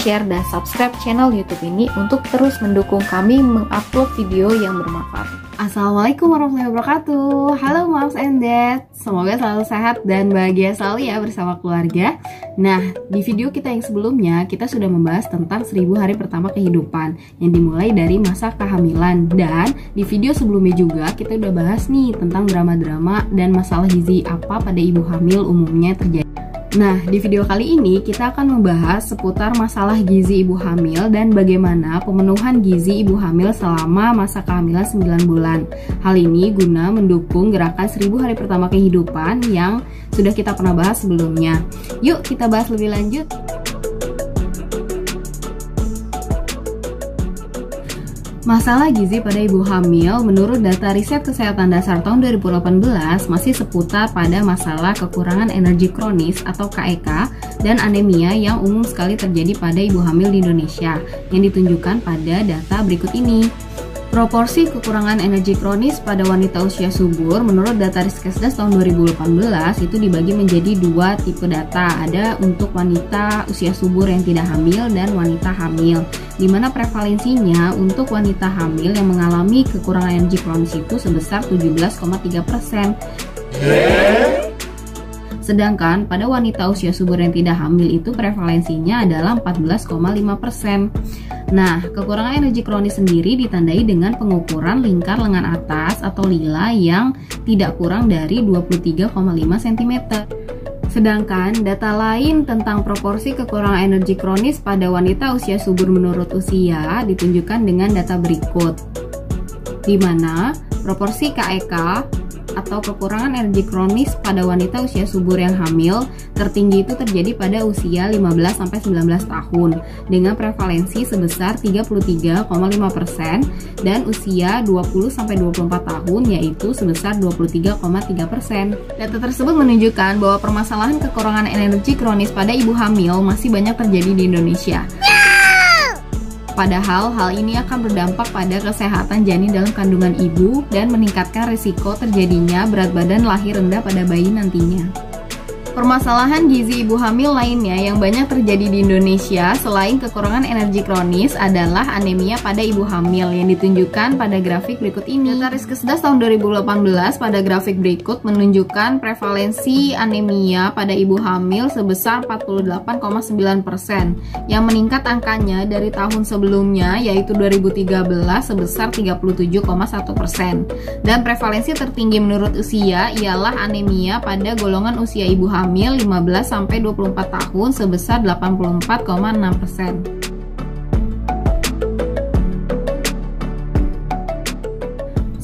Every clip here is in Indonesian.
share, dan subscribe channel YouTube ini untuk terus mendukung kami mengupload video yang bermanfaat. Assalamualaikum warahmatullahi wabarakatuh. Halo moms and dad, semoga selalu sehat dan bahagia selalu ya bersama keluarga. Nah, di video kita yang sebelumnya kita sudah membahas tentang 1000 hari pertama kehidupan yang dimulai dari masa kehamilan. Dan di video sebelumnya juga kita udah bahas nih tentang drama-drama dan masalah gizi apa pada ibu hamil umumnya terjadi. Nah, di video kali ini kita akan membahas seputar masalah gizi ibu hamil dan bagaimana pemenuhan gizi ibu hamil selama masa kehamilan 9 bulan. Hal ini guna mendukung gerakan 1000 hari pertama kehidupan yang sudah kita pernah bahas sebelumnya. Yuk kita bahas lebih lanjut. Masalah gizi pada ibu hamil menurut data riset kesehatan dasar tahun 2018 masih seputar pada masalah kekurangan energi kronis atau KEK dan anemia yang umum sekali terjadi pada ibu hamil di Indonesia yang ditunjukkan pada data berikut ini. Proporsi kekurangan energi kronis pada wanita usia subur menurut data Riskesdas tahun 2018 itu dibagi menjadi dua tipe data. Ada untuk wanita usia subur yang tidak hamil dan wanita hamil, di mana prevalensinya untuk wanita hamil yang mengalami kekurangan energi kronis itu sebesar 17,3%. Sedangkan pada wanita usia subur yang tidak hamil itu prevalensinya adalah 14,5%. Nah, kekurangan energi kronis sendiri ditandai dengan pengukuran lingkar lengan atas atau lila yang tidak kurang dari 23,5 cm. Sedangkan data lain tentang proporsi kekurangan energi kronis pada wanita usia subur menurut usia ditunjukkan dengan data berikut, di mana proporsi KEK atau kekurangan energi kronis pada wanita usia subur yang hamil tertinggi itu terjadi pada usia 15-19 tahun dengan prevalensi sebesar 33,5% dan usia 20-24 tahun yaitu sebesar 23,3%. Data tersebut menunjukkan bahwa permasalahan kekurangan energi kronis pada ibu hamil masih banyak terjadi di Indonesia. Padahal hal ini akan berdampak pada kesehatan janin dalam kandungan ibu dan meningkatkan risiko terjadinya berat badan lahir rendah pada bayi nantinya. Permasalahan gizi ibu hamil lainnya yang banyak terjadi di Indonesia selain kekurangan energi kronis adalah anemia pada ibu hamil yang ditunjukkan pada grafik berikut ini. Data Riskesdas tahun 2018 pada grafik berikut menunjukkan prevalensi anemia pada ibu hamil sebesar 48,9% yang meningkat angkanya dari tahun sebelumnya yaitu 2013 sebesar 37,1%. Dan prevalensi tertinggi menurut usia ialah anemia pada golongan usia ibu hamil 15-24 tahun sebesar 84,6%.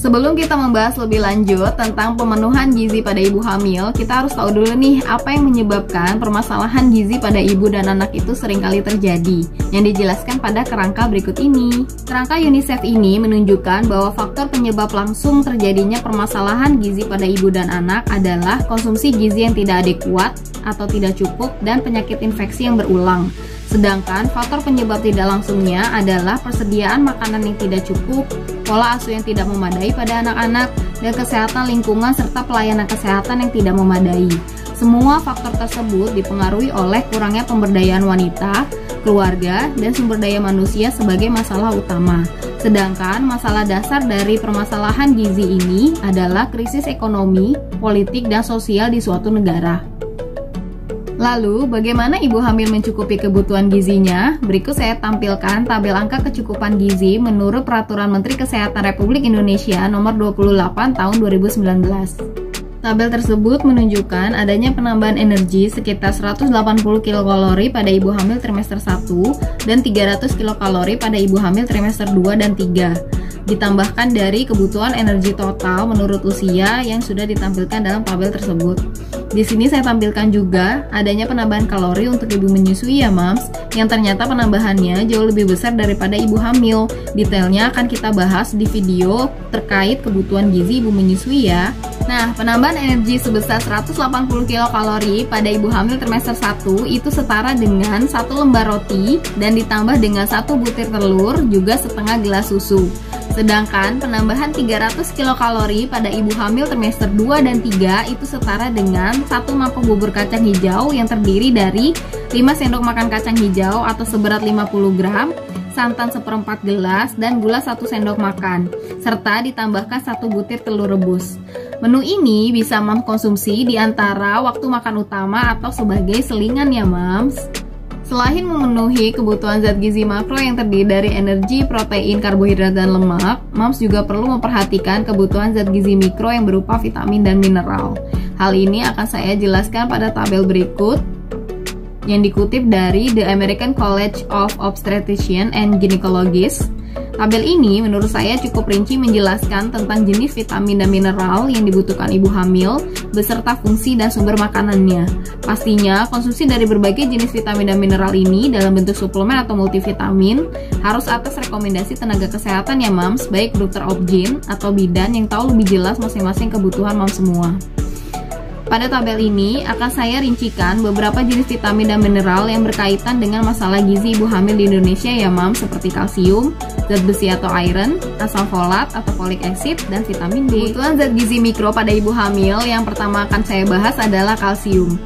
Sebelum kita membahas lebih lanjut tentang pemenuhan gizi pada ibu hamil, kita harus tahu dulu nih apa yang menyebabkan permasalahan gizi pada ibu dan anak itu seringkali terjadi, yang dijelaskan pada kerangka berikut ini. Kerangka UNICEF ini menunjukkan bahwa faktor penyebab langsung terjadinya permasalahan gizi pada ibu dan anak adalah konsumsi gizi yang tidak adekuat atau tidak cukup dan penyakit infeksi yang berulang. Sedangkan faktor penyebab tidak langsungnya adalah persediaan makanan yang tidak cukup, pola asuh yang tidak memadai pada anak-anak, dan kesehatan lingkungan serta pelayanan kesehatan yang tidak memadai. Semua faktor tersebut dipengaruhi oleh kurangnya pemberdayaan wanita, keluarga, dan sumber daya manusia sebagai masalah utama. Sedangkan masalah dasar dari permasalahan gizi ini adalah krisis ekonomi, politik, dan sosial di suatu negara. Lalu, bagaimana ibu hamil mencukupi kebutuhan gizinya? Berikut saya tampilkan tabel angka kecukupan gizi menurut Peraturan Menteri Kesehatan Republik Indonesia Nomor 28 Tahun 2019. Tabel tersebut menunjukkan adanya penambahan energi sekitar 180 kilokalori pada ibu hamil trimester 1 dan 300 kilokalori pada ibu hamil trimester 2 dan 3. Ditambahkan dari kebutuhan energi total menurut usia yang sudah ditampilkan dalam tabel tersebut. Di sini saya tampilkan juga adanya penambahan kalori untuk ibu menyusui ya mams, yang ternyata penambahannya jauh lebih besar daripada ibu hamil. Detailnya akan kita bahas di video terkait kebutuhan gizi ibu menyusui ya. Nah, penambahan energi sebesar 180 kilokalori pada ibu hamil trimester 1 itu setara dengan 1 lembar roti dan ditambah dengan 1 butir telur juga setengah gelas susu. Sedangkan penambahan 300 kilokalori pada ibu hamil trimester 2 dan 3 itu setara dengan 1 mangkok bubur kacang hijau yang terdiri dari 5 sendok makan kacang hijau atau seberat 50 gram, santan seperempat gelas, dan gula 1 sendok makan, serta ditambahkan 1 butir telur rebus. Menu ini bisa Mams konsumsi di antara waktu makan utama atau sebagai selingan ya Mams. Selain memenuhi kebutuhan zat gizi makro yang terdiri dari energi, protein, karbohidrat, dan lemak, Mams juga perlu memperhatikan kebutuhan zat gizi mikro yang berupa vitamin dan mineral. Hal ini akan saya jelaskan pada tabel berikut yang dikutip dari The American College of Obstetricians and Gynecologists. Tabel ini menurut saya cukup rinci menjelaskan tentang jenis vitamin dan mineral yang dibutuhkan ibu hamil, beserta fungsi dan sumber makanannya. Pastinya, konsumsi dari berbagai jenis vitamin dan mineral ini dalam bentuk suplemen atau multivitamin harus atas rekomendasi tenaga kesehatan ya Mams, baik dokter obgyn atau bidan yang tahu lebih jelas masing-masing kebutuhan Mams semua. Pada tabel ini akan saya rincikan beberapa jenis vitamin dan mineral yang berkaitan dengan masalah gizi ibu hamil di Indonesia ya Mams, seperti kalsium, zat besi atau iron, asam folat atau folic acid, dan vitamin D. Kebutuhan zat gizi mikro pada ibu hamil yang pertama akan saya bahas adalah kalsium.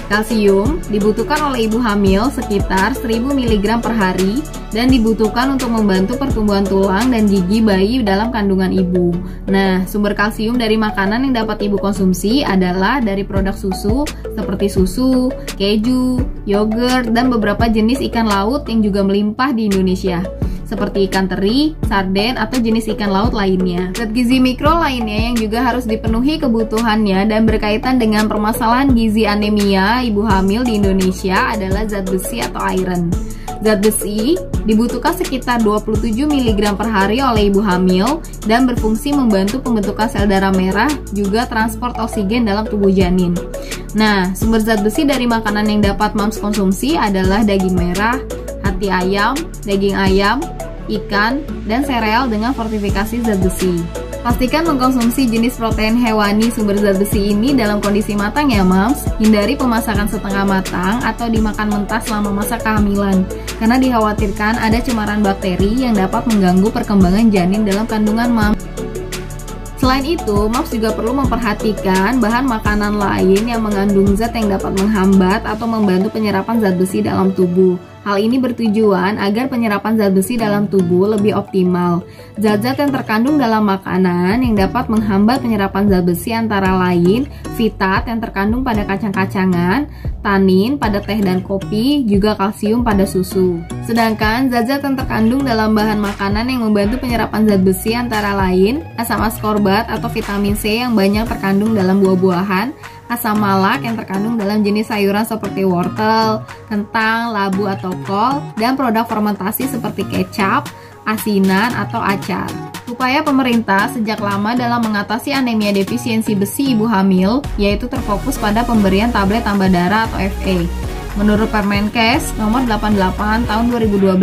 Kalsium dibutuhkan oleh ibu hamil sekitar 1000 mg per hari dan dibutuhkan untuk membantu pertumbuhan tulang dan gigi bayi dalam kandungan ibu. Nah, sumber kalsium dari makanan yang dapat ibu konsumsi adalah dari produk susu seperti susu, keju, yogurt, dan beberapa jenis ikan laut yang juga melimpah di Indonesia, seperti ikan teri, sarden, atau jenis ikan laut lainnya. Zat gizi mikro lainnya yang juga harus dipenuhi kebutuhannya dan berkaitan dengan permasalahan gizi anemia ibu hamil di Indonesia adalah zat besi atau iron. Zat besi dibutuhkan sekitar 27 mg per hari oleh ibu hamil dan berfungsi membantu pembentukan sel darah merah, juga transport oksigen dalam tubuh janin. Nah, sumber zat besi dari makanan yang dapat Mams konsumsi adalah daging merah, hati ayam, daging ayam, ikan, dan sereal dengan fortifikasi zat besi. Pastikan mengkonsumsi jenis protein hewani sumber zat besi ini dalam kondisi matang ya Mams. Hindari pemasakan setengah matang atau dimakan mentah selama masa kehamilan, karena dikhawatirkan ada cemaran bakteri yang dapat mengganggu perkembangan janin dalam kandungan Mams. Selain itu, Mams juga perlu memperhatikan bahan makanan lain yang mengandung zat yang dapat menghambat atau membantu penyerapan zat besi dalam tubuh. Hal ini bertujuan agar penyerapan zat besi dalam tubuh lebih optimal. Zat-zat yang terkandung dalam makanan yang dapat menghambat penyerapan zat besi antara lain fitat yang terkandung pada kacang-kacangan, tanin pada teh dan kopi, juga kalsium pada susu. Sedangkan zat-zat yang terkandung dalam bahan makanan yang membantu penyerapan zat besi antara lain asam askorbat atau vitamin C yang banyak terkandung dalam buah-buahan, asam malak yang terkandung dalam jenis sayuran seperti wortel, kentang, labu atau kol, dan produk fermentasi seperti kecap, asinan, atau acar. Upaya pemerintah sejak lama dalam mengatasi anemia defisiensi besi ibu hamil yaitu terfokus pada pemberian tablet tambah darah atau FA. Menurut Permenkes nomor 88 tahun 2012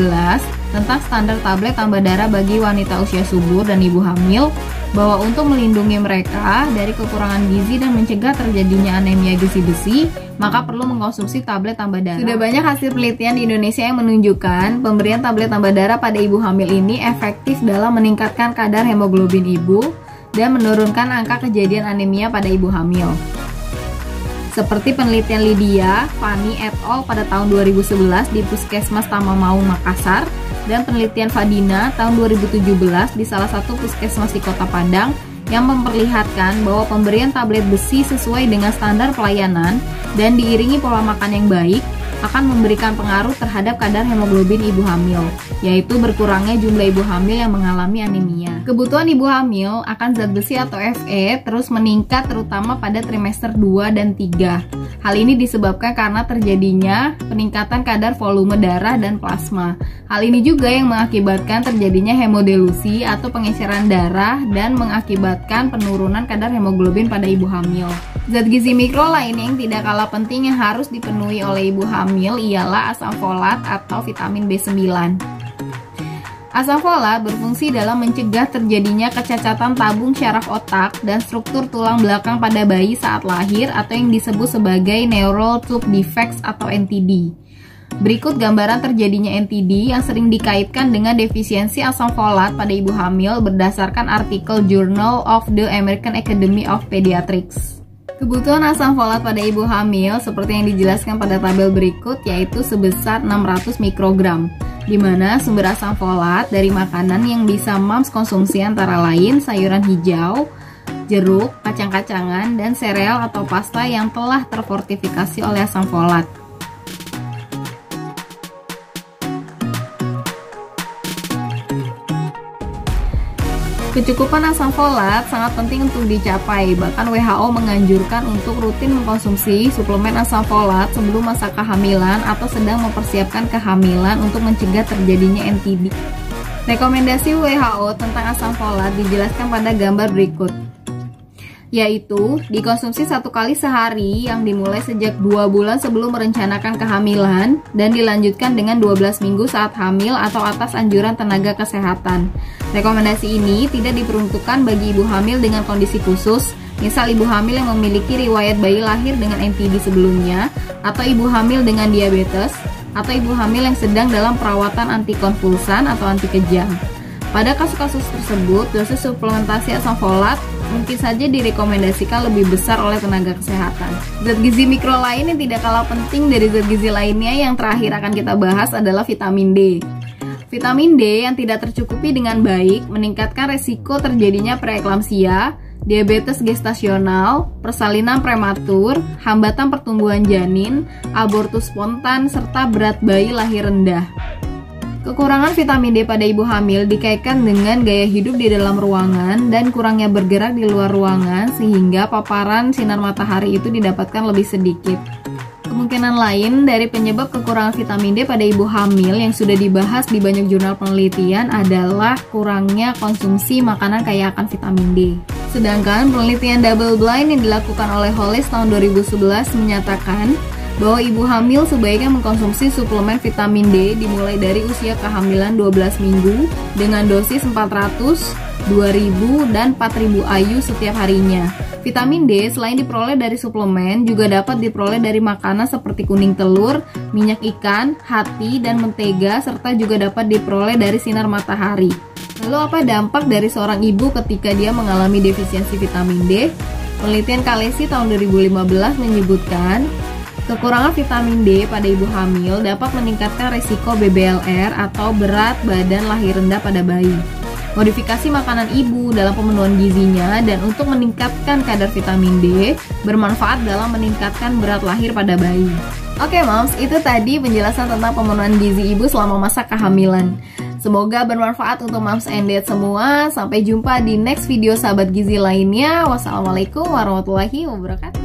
tentang standar tablet tambah darah bagi wanita usia subur dan ibu hamil, bahwa untuk melindungi mereka dari kekurangan gizi dan mencegah terjadinya anemia gizi besi, maka perlu mengkonsumsi tablet tambah darah. Sudah banyak hasil penelitian di Indonesia yang menunjukkan pemberian tablet tambah darah pada ibu hamil ini efektif dalam meningkatkan kadar hemoglobin ibu dan menurunkan angka kejadian anemia pada ibu hamil. Seperti penelitian Lydia, Fanny et al. Pada tahun 2011 di Puskesmas Tamamaung, Makassar, dan penelitian Fadina tahun 2017 di salah satu puskesmas di Kota Padang yang memperlihatkan bahwa pemberian tablet besi sesuai dengan standar pelayanan dan diiringi pola makan yang baik akan memberikan pengaruh terhadap kadar hemoglobin ibu hamil, yaitu berkurangnya jumlah ibu hamil yang mengalami anemia. Kebutuhan ibu hamil akan zat besi atau Fe terus meningkat terutama pada trimester 2 dan 3. Hal ini disebabkan karena terjadinya peningkatan kadar volume darah dan plasma. Hal ini juga yang mengakibatkan terjadinya hemodilusi atau pengeceran darah dan mengakibatkan penurunan kadar hemoglobin pada ibu hamil. Zat gizi mikro lain yang tidak kalah penting yang harus dipenuhi oleh ibu hamil ialah asam folat atau vitamin B9. Asam folat berfungsi dalam mencegah terjadinya kecacatan tabung syaraf otak dan struktur tulang belakang pada bayi saat lahir atau yang disebut sebagai neural tube defects atau NTD. Berikut gambaran terjadinya NTD yang sering dikaitkan dengan defisiensi asam folat pada ibu hamil berdasarkan artikel Journal of the American Academy of Pediatrics. Kebutuhan asam folat pada ibu hamil seperti yang dijelaskan pada tabel berikut yaitu sebesar 600 mikrogram, di mana sumber asam folat dari makanan yang bisa moms konsumsi antara lain sayuran hijau, jeruk, kacang-kacangan, dan sereal atau pasta yang telah terfortifikasi oleh asam folat. Kecukupan asam folat sangat penting untuk dicapai, bahkan WHO menganjurkan untuk rutin mengkonsumsi suplemen asam folat sebelum masa kehamilan atau sedang mempersiapkan kehamilan untuk mencegah terjadinya NTD. Rekomendasi WHO tentang asam folat dijelaskan pada gambar berikut, yaitu dikonsumsi 1 kali sehari yang dimulai sejak 2 bulan sebelum merencanakan kehamilan dan dilanjutkan dengan 12 minggu saat hamil atau atas anjuran tenaga kesehatan. Rekomendasi ini tidak diperuntukkan bagi ibu hamil dengan kondisi khusus, misal ibu hamil yang memiliki riwayat bayi lahir dengan NTD sebelumnya, atau ibu hamil dengan diabetes, atau ibu hamil yang sedang dalam perawatan antikonvulsan atau anti kejang. Pada kasus-kasus tersebut, dosis suplementasi asam folat mungkin saja direkomendasikan lebih besar oleh tenaga kesehatan. Zat gizi mikro lain yang tidak kalah penting dari zat gizi lainnya yang terakhir akan kita bahas adalah vitamin D. Vitamin D yang tidak tercukupi dengan baik meningkatkan resiko terjadinya preeklamsia, diabetes gestasional, persalinan prematur, hambatan pertumbuhan janin, abortus spontan, serta berat bayi lahir rendah. Kekurangan vitamin D pada ibu hamil dikaitkan dengan gaya hidup di dalam ruangan dan kurangnya bergerak di luar ruangan sehingga paparan sinar matahari itu didapatkan lebih sedikit. Kemungkinan lain dari penyebab kekurangan vitamin D pada ibu hamil yang sudah dibahas di banyak jurnal penelitian adalah kurangnya konsumsi makanan kaya akan vitamin D. Sedangkan penelitian double blind yang dilakukan oleh Hollis tahun 2011 menyatakan bahwa ibu hamil sebaiknya mengkonsumsi suplemen vitamin D dimulai dari usia kehamilan 12 minggu dengan dosis 400, 2000, dan 4000 IU setiap harinya. Vitamin D selain diperoleh dari suplemen juga dapat diperoleh dari makanan seperti kuning telur, minyak ikan, hati, dan mentega, serta juga dapat diperoleh dari sinar matahari. Lalu apa dampak dari seorang ibu ketika dia mengalami defisiensi vitamin D? Penelitian Kalesi tahun 2015 menyebutkan kekurangan vitamin D pada ibu hamil dapat meningkatkan risiko BBLR atau berat badan lahir rendah pada bayi. Modifikasi makanan ibu dalam pemenuhan gizinya dan untuk meningkatkan kadar vitamin D bermanfaat dalam meningkatkan berat lahir pada bayi. Oke moms, itu tadi penjelasan tentang pemenuhan gizi ibu selama masa kehamilan. Semoga bermanfaat untuk moms and dad semua. Sampai jumpa di next video sahabat gizi lainnya. Wassalamualaikum warahmatullahi wabarakatuh.